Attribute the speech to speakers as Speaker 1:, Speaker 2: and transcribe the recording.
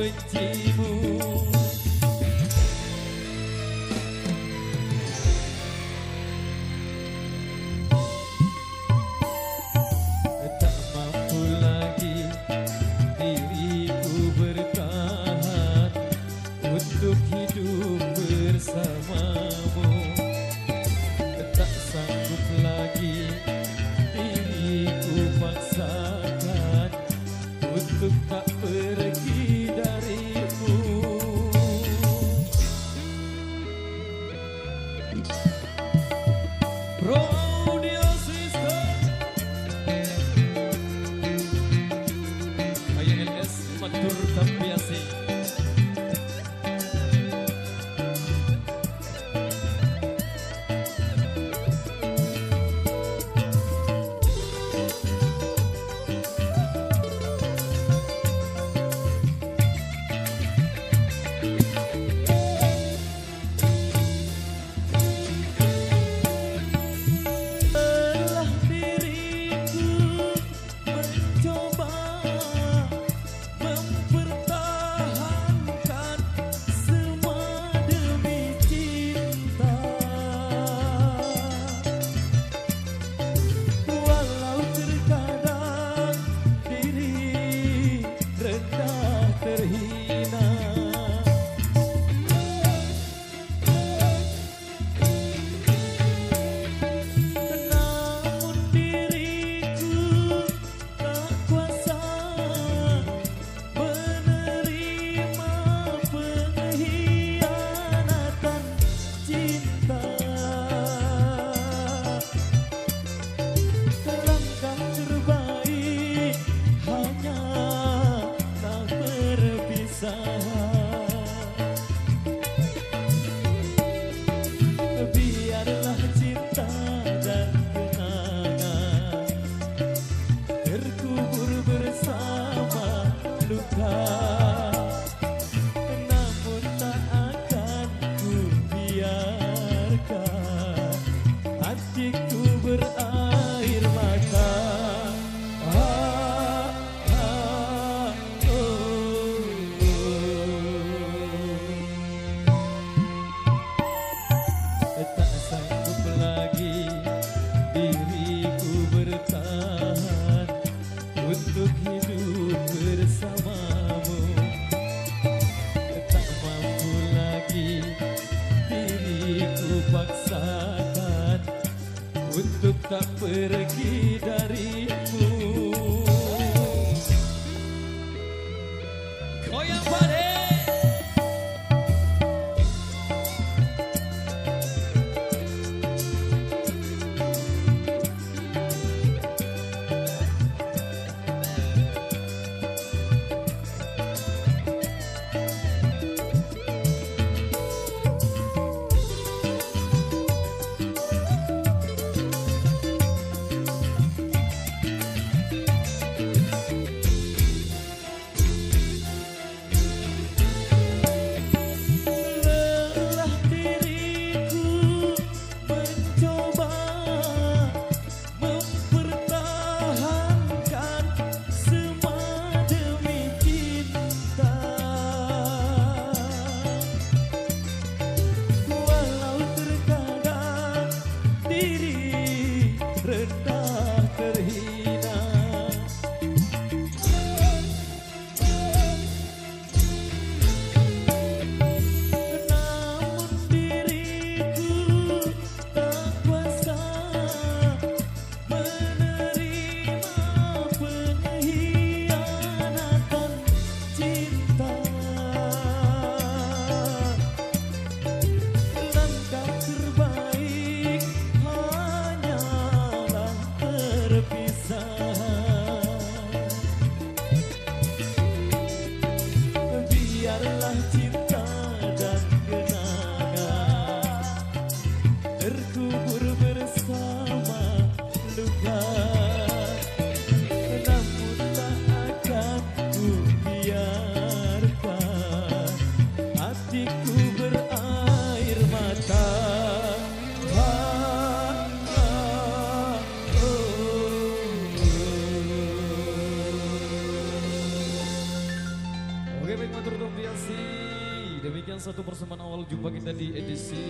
Speaker 1: membencimu. Tak mampu lagi diriku bertahan untuk hidup bersamamu. Tak sanggup lagi diriku paksakan untuk tak pergi darimu. Audio System INLS matur tapi asing. Biarlah cinta dan kenangan terkubur bersama luka, namun tak akan ku biarkan hatiku berair mata. Tak sanggup lagi diriku bertahan untuk hidup bersamamu. Tak mampu lagi diriku paksakan untuk tak pergi darimu. Goyang badai. Rendah terhina, namun diriku tak kuasa menerima pengkhianatan cinta. Langkah terbaik hanyalah terpisah. Biarlah cinta dan kenangan terkubur bersama luka, namun tak akan ku biarkan hatiku berair mata. Oke, baik,
Speaker 2: berdomiasi. Demikian satu persembahan awal jumpa kita di edisi